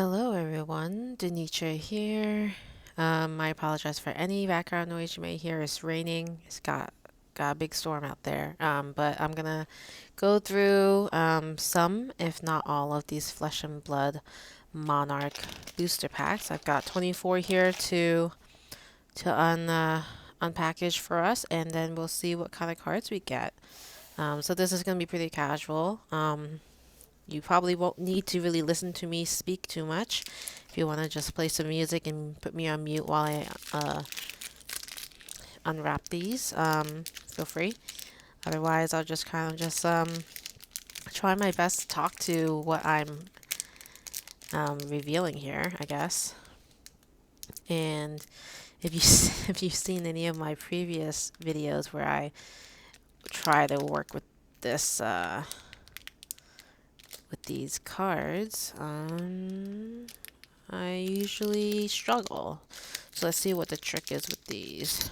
Hello everyone, Denitra here. I apologize for any background noise you may hear. It's raining. It's got a big storm out there. But I'm gonna go through some, if not all, of these Flesh and Blood Monarch booster packs. I've got 24 here to unpackage for us, and then we'll see what kind of cards we get. So this is gonna be pretty casual. You probably won't need to really listen to me speak too much. If you want to just play some music and put me on mute while I unwrap these, feel free. Otherwise, I'll just kind of just try my best to talk to what I'm revealing here, I guess. And if you if you've seen any of my previous videos where I try to work this with these cards, I usually struggle. So let's see what the trick is with these.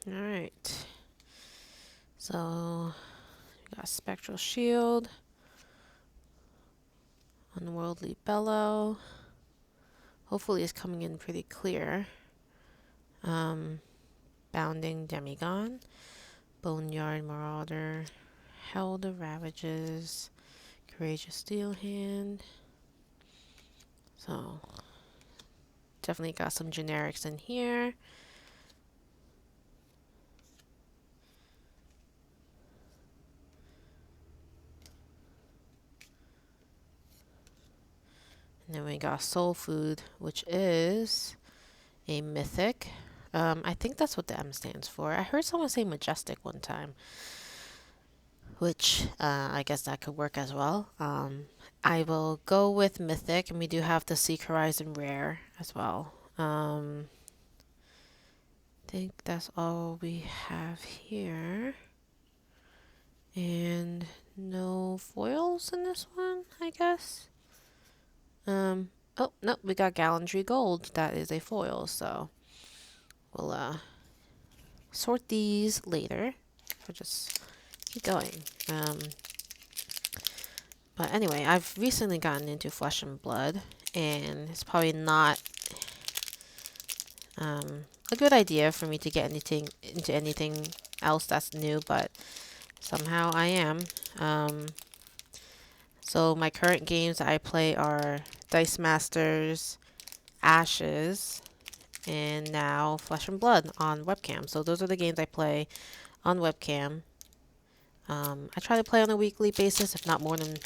Alright. So, we got Spectral Shield, Unworldly Bellow. Hopefully it's coming in pretty clear. Bounding Demigon, Boneyard Marauder, Hell the Ravages, Courageous Steel Hand. So, definitely got some generics in here. And then we got Soul Food, which is a mythic. I think that's what the M stands for. I heard someone say majestic one time, which I guess that could work as well. I will go with mythic, and we do have the Seek Horizon rare as well. I think that's all we have here. And no foils in this one, I guess. Oh, no, we got Gallantry Gold. That is a foil, so we'll sort these later. We'll just keep going. But anyway, I've recently gotten into Flesh and Blood, and it's probably not a good idea for me to get into anything else that's new, but somehow I am. So my current games I play are Dice Masters, Ashes, and now Flesh and Blood on webcam. So those are the games I play on webcam. I try to play on a weekly basis, if not more than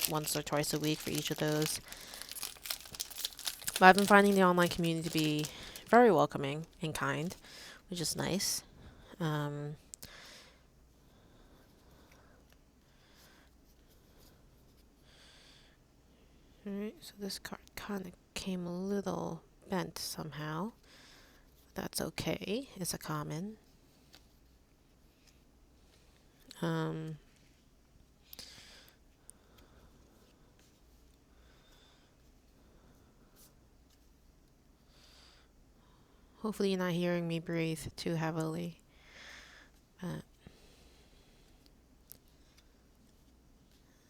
once or twice a week for each of those. But I've been finding the online community to be very welcoming and kind, which is nice. Alright, so this card kind of came a little bent somehow. That's okay. It's a common. Hopefully you're not hearing me breathe too heavily. But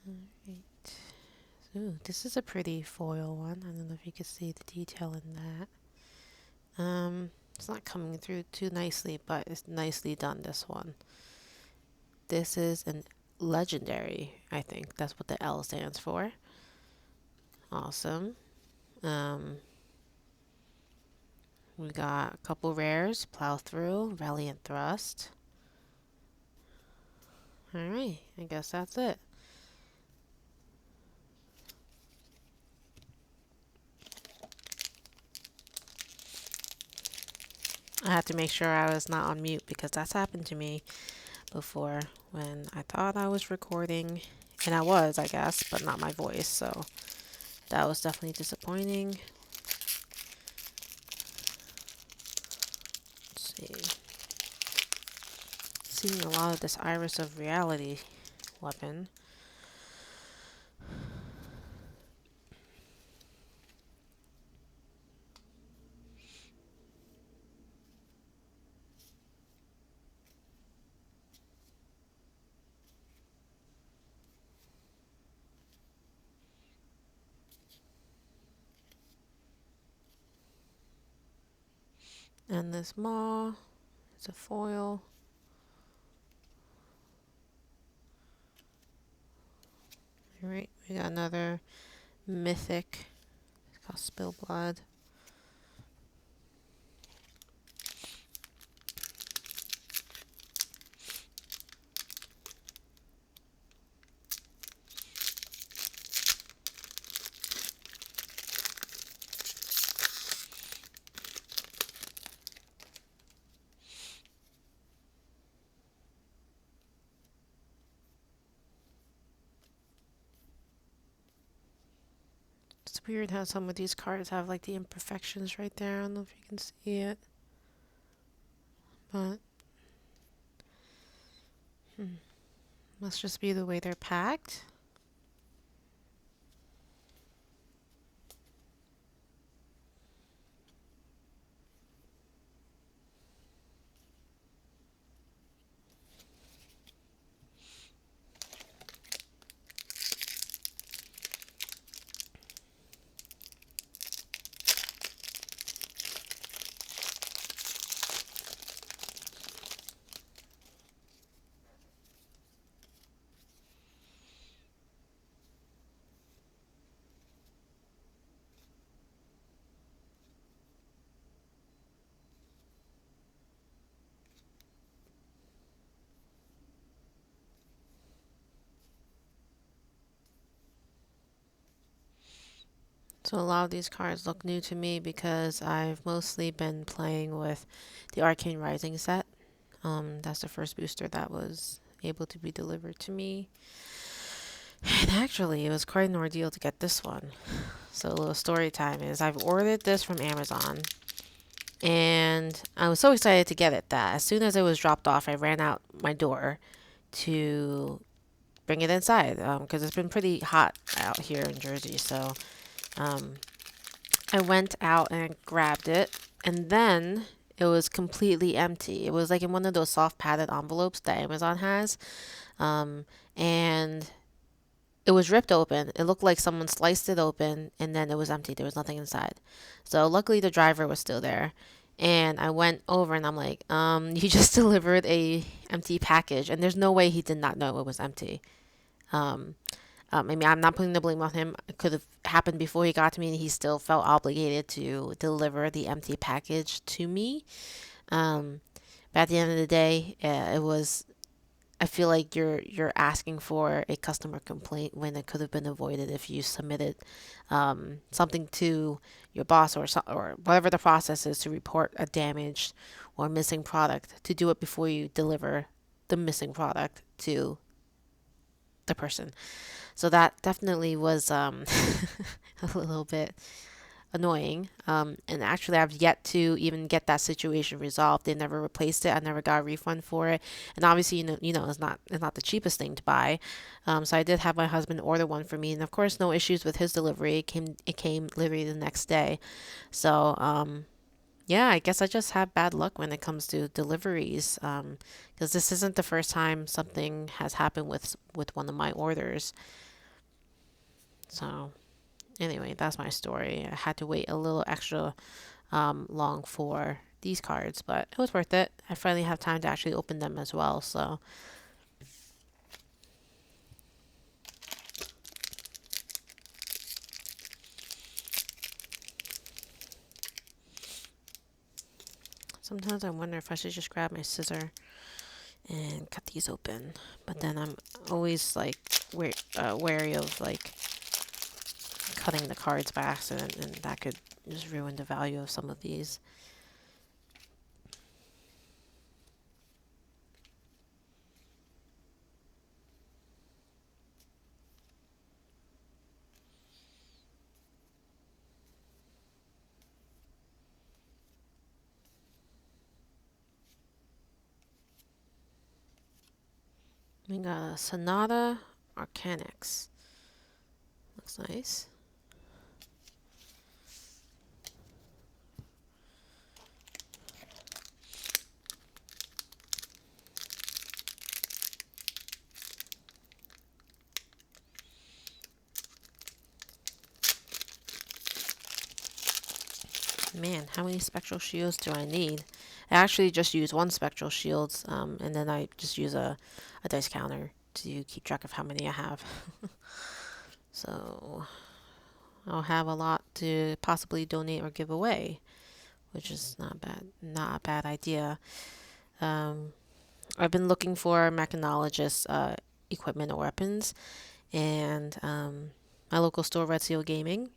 alright. Ooh, this is a pretty foil one. I don't know if you can see the detail in that. It's not coming through too nicely, but it's nicely done, this one. This is an legendary, I think. That's what the L stands for. Awesome. We got a couple rares. Plow Through, Valiant Thrust. Alright, I guess that's it. I had to make sure I was not on mute because that's happened to me before when I thought I was recording. And I was, I guess, but not my voice, so that was definitely disappointing. Let's see. Seeing a lot of this Iris of Reality weapon. Endless Maw. It's a foil. Alright, we got another mythic. It's called Spill Blood. It's weird how some of these cards have like the imperfections right there. I don't know if you can see it. But must just be the way they're packed. So a lot of these cards look new to me because I've mostly been playing with the Arcane Rising set. That's the first booster that was able to be delivered to me. And actually, it was quite an ordeal to get this one. So a little story time is I've ordered this from Amazon. And I was so excited to get it that as soon as it was dropped off, I ran out my door to bring it inside because it's been pretty hot out here in Jersey. So I went out and grabbed it, and then it was completely empty. It was like in one of those soft padded envelopes that Amazon has, and it was ripped open. It looked like someone sliced it open, and then it was empty. There was nothing inside. So luckily the driver was still there. And I went over and I'm like, you just delivered a empty package, and there's no way he did not know it was empty. I mean, I'm not putting the blame on him. It could have happened before he got to me, and he still felt obligated to deliver the empty package to me. But at the end of the day, it was. I feel like you're asking for a customer complaint when it could have been avoided if you submitted something to your boss or whatever the process is to report a damaged or missing product, to do it before you deliver the missing product to the person. So that definitely was a little bit annoying. And actually, I've yet to even get that situation resolved. They never replaced it. I never got a refund for it. And obviously, it's not the cheapest thing to buy. So I did have my husband order one for me, and of course, no issues with his delivery. It came literally the next day. So yeah, I guess I just have bad luck when it comes to deliveries. Because this isn't the first time something has happened with one of my orders. So anyway, that's my story. I had to wait a little extra long for these cards, but it was worth it. I finally have time to actually open them as well. So sometimes I wonder if I should just grab my scissor and cut these open. But then I'm always like wary of like cutting the cards by accident, and that could just ruin the value of some of these. We got a Sonata Arcanix. Looks nice. Man, how many spectral shields do I need? I actually just use one spectral shields, and then I just use a dice counter to keep track of how many I have. So I'll have a lot to possibly donate or give away, which is not a bad idea. Um, I've been looking for mechanologist equipment or weapons, and my local store, Red Seal Gaming,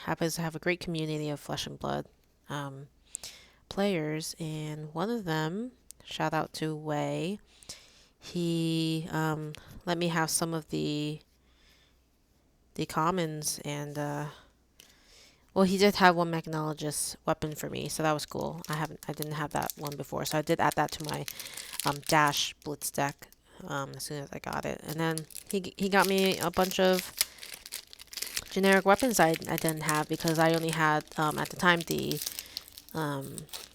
happens to have a great community of Flesh and Blood players, and one of them, shout out to Wei, he let me have some of the commons, and well, he did have one mechanologist weapon for me, so that was cool. I didn't have that one before, so I did add that to my dash blitz deck as soon as I got it. And then he got me a bunch of generic weapons I didn't have, because I only had at the time the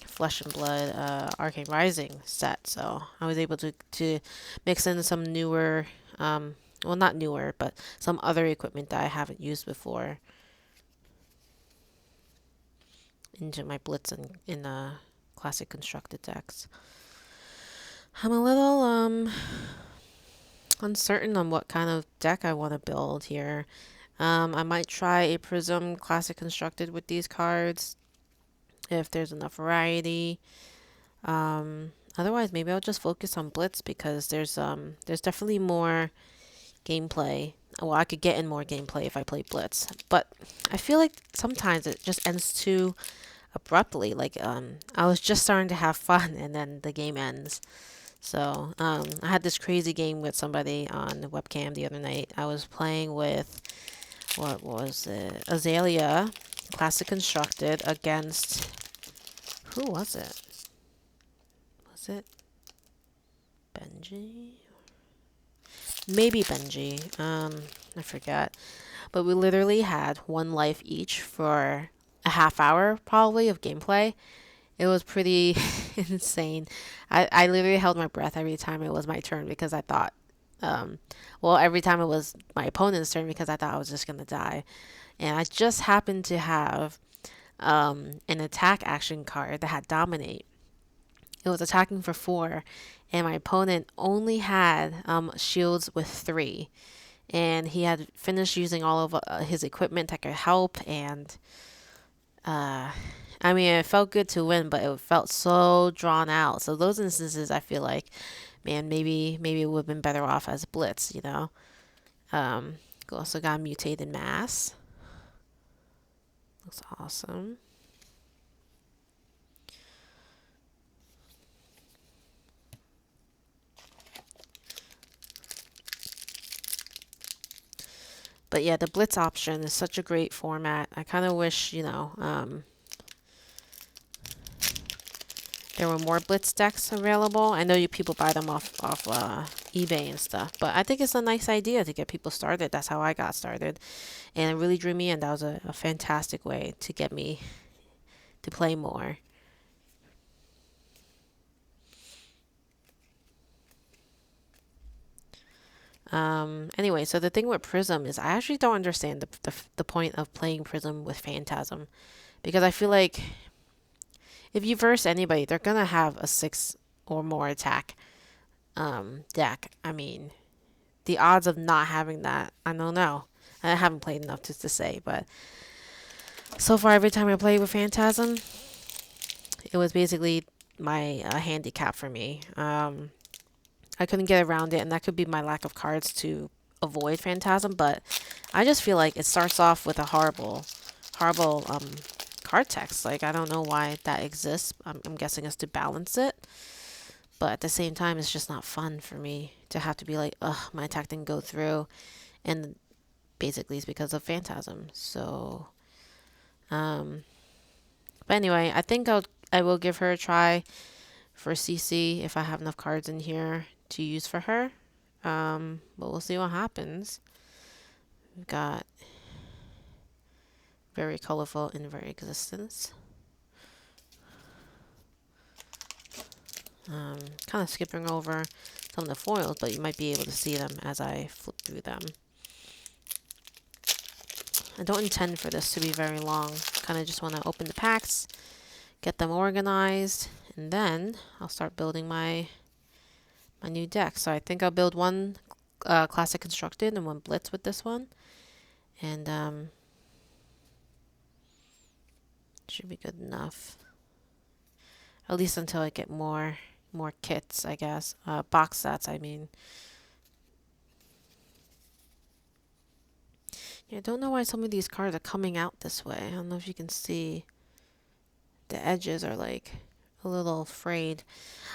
Flesh and Blood Arcane Rising set, so I was able to mix in some newer, well, not newer, but some other equipment that I haven't used before into my Blitz and in classic constructed decks. I'm a little uncertain on what kind of deck I want to build here. I might try a Prism classic constructed with these cards if there's enough variety. Otherwise, maybe I'll just focus on Blitz, because there's definitely more gameplay. Well, I could get in more gameplay if I play Blitz, but I feel like sometimes it just ends too abruptly. Like I was just starting to have fun, and then the game ends. So I had this crazy game with somebody on the webcam the other night. I was playing with, what was it, Azalea classic constructed against, who was it? Was it Benji? Maybe Benji. I forget. But we literally had one life each for a half hour probably of gameplay. It was pretty insane. I literally held my breath every time it was my turn, because I thought, well, every time it was my opponent's turn, because I thought I was just going to die. And I just happened to have an attack action card that had Dominate. It was attacking for 4, and my opponent only had shields with 3. And he had finished using all of his equipment that could help, and I mean, it felt good to win, but it felt so drawn out. So those instances, I feel like, man, maybe it would have been better off as Blitz, you know. Also got Mutated Mass. Looks awesome. But yeah, the Blitz option is such a great format. I kind of wish, you know, there were more Blitz decks available. I know you people buy them off eBay and stuff, but I think it's a nice idea to get people started. That's how I got started, and it really drew me in. That was a fantastic way to get me to play more. Anyway, so the thing with Prism is I actually don't understand the point of playing Prism with Phantasm, because I feel like if you verse anybody, they're gonna have a 6 or more attack deck. I mean, the odds of not having that, I don't know. I haven't played enough to say, but so far every time I played with Phantasm, it was basically my handicap for me. I couldn't get around it, and that could be my lack of cards to avoid Phantasm, but I just feel like it starts off with a horrible card text. Like, I don't know why that exists. I'm guessing it's to balance it, but at the same time, it's just not fun for me to have to be like, ugh, my attack didn't go through, and basically it's because of Phantasm. So, but anyway, I think I will give her a try for CC if I have enough cards in here to use for her. But we'll see what happens. We've got very colorful Invert Existence. Kind of skipping over some of the foils, but you might be able to see them as I flip through them. I don't intend for this to be very long. kind of just want to open the packs, get them organized, and then I'll start building my new deck. So I think I'll build one Classic Constructed and one Blitz with this one. And should be good enough. At least until I get more kits, I guess. Box sets, I mean. Yeah, I don't know why some of these cards are coming out this way. I don't know if you can see. The edges are like a little frayed.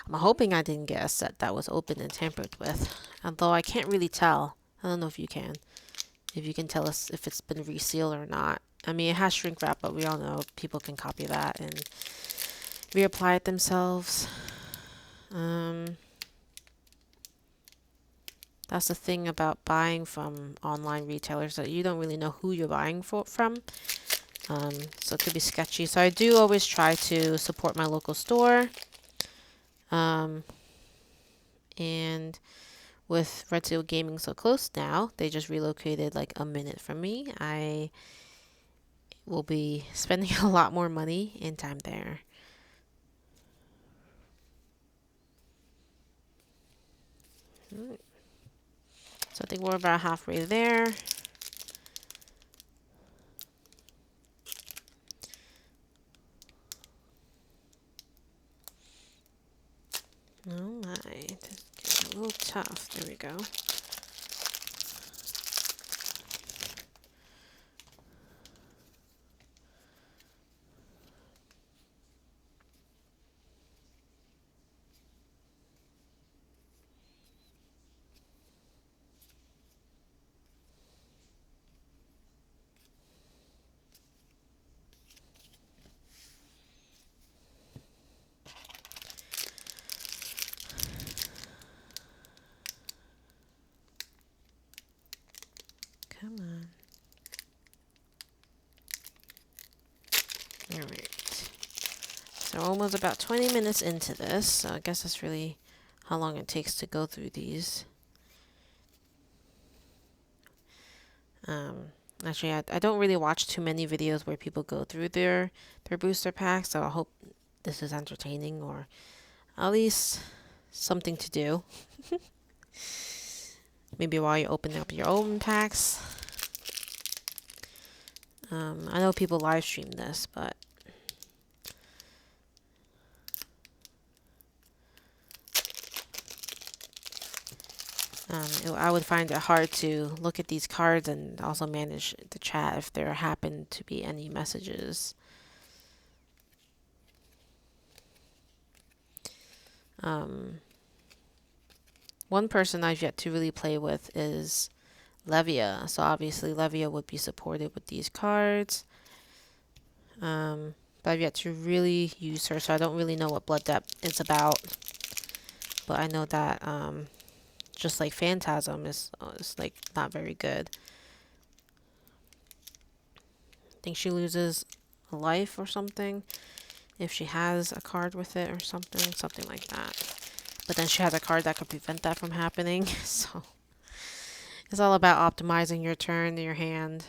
I'm hoping I didn't get a set that was open and tampered with. Although I can't really tell. I don't know if you can. If you can tell us if it's been resealed or not. I mean, it has shrink wrap, but we all know people can copy that and reapply it themselves. That's the thing about buying from online retailers, that you don't really know who you're buying from. So it could be sketchy. So I do always try to support my local store. And with Red Seal Gaming so close now, they just relocated like a minute from me. I will be spending a lot more money and time there. So I think we're about halfway there. Oh my, this is getting a little tough. There we go. Come on. Alright. So almost about 20 minutes into this, so I guess that's really how long it takes to go through these. Actually, I don't really watch too many videos where people go through their booster packs, so I hope this is entertaining, or at least something to do. Maybe while you're opening up your own packs. I know people live stream this, but I would find it hard to look at these cards and also manage the chat if there happen to be any messages. One person I've yet to really play with is Levia. So obviously Levia would be supported with these cards. But I've yet to really use her, so I don't really know what Blood Depth is about. But I know that just like Phantasm is like not very good. I think she loses a life or something if she has a card with it or something like that. But then she has a card that could prevent that from happening. So it's all about optimizing your turn, your hand.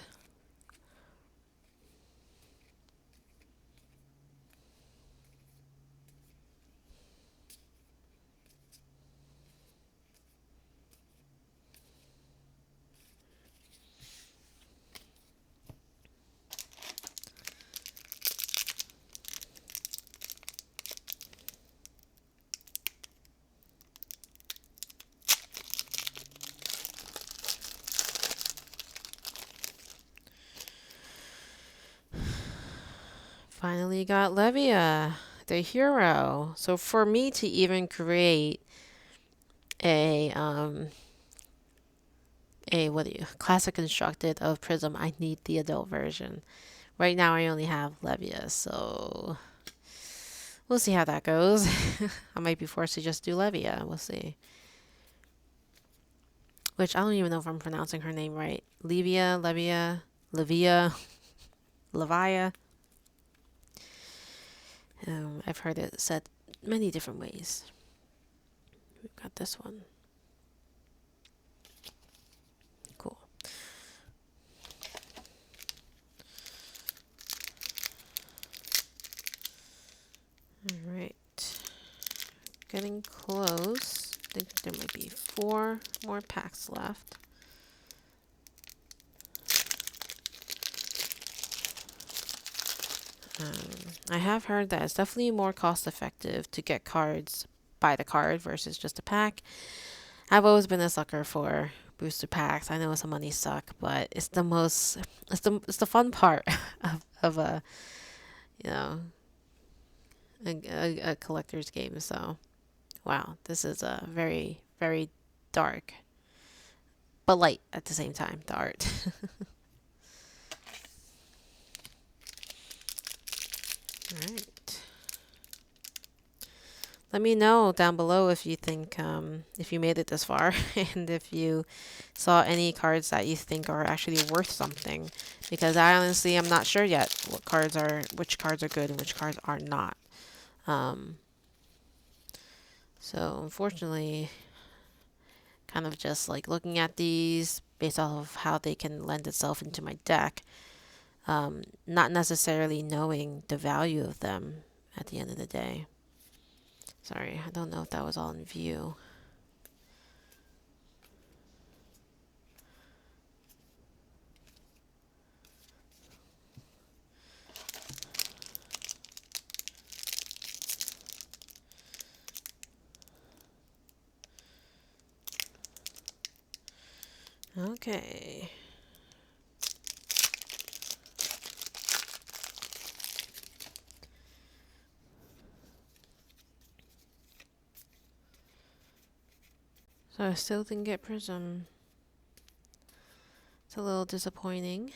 Finally got Levia, the hero. So for me to even create a Classic Constructed of Prism, I need the adult version. Right now I only have Levia, so we'll see how that goes. I might be forced to just do Levia. We'll see. Which I don't even know if I'm pronouncing her name right. Levia, Levia. I've heard it said many different ways. We've got this one. Cool. getting close. I think there might be 4 more packs left. I have heard that it's definitely more cost effective to get cards by the card versus just a pack. I've always been a sucker for booster packs. I know some money suck, but it's the most it's the fun part of a you know a collector's game. So wow, this is a very very dark but light at the same time. The art. All right. Let me know down below if you think if you made it this far and if you saw any cards that you think are actually worth something, because I honestly am not sure yet which cards are good and which cards are not. So unfortunately, kind of just like looking at these based off of how they can lend itself into my deck, not necessarily knowing the value of them at the end of the day. Sorry, I don't know if that was all in view. Okay. So I still didn't get Prism. It's a little disappointing.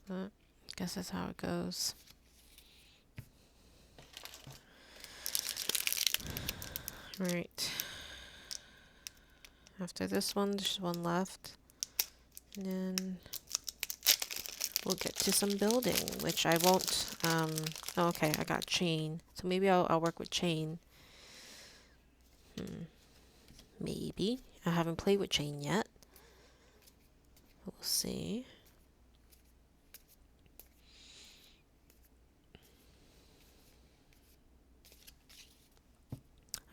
But I guess that's how it goes. Right. After this one, there's one left. And then we'll get to some building, which I won't. Oh, okay, I got chain. So maybe I'll work with chain. Maybe. I haven't played with chain yet. We'll see.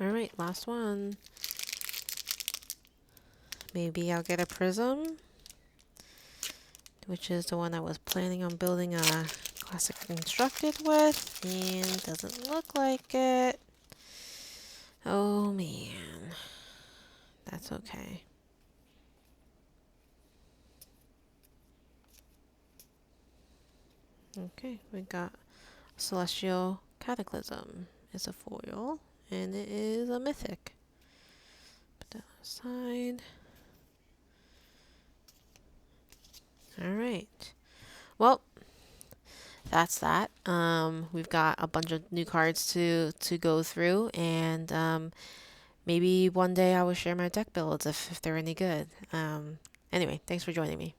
Alright, last one. Maybe I'll get a prism, which is the one I was planning on building a classic constructed with, and doesn't look like it. Oh man, that's okay. Okay, we got Celestial Cataclysm. It's a foil, and it is a mythic. Put that aside. Alright. Well, that's that. We've got a bunch of new cards to go through, and maybe one day I will share my deck builds if they're any good. Anyway, thanks for joining me.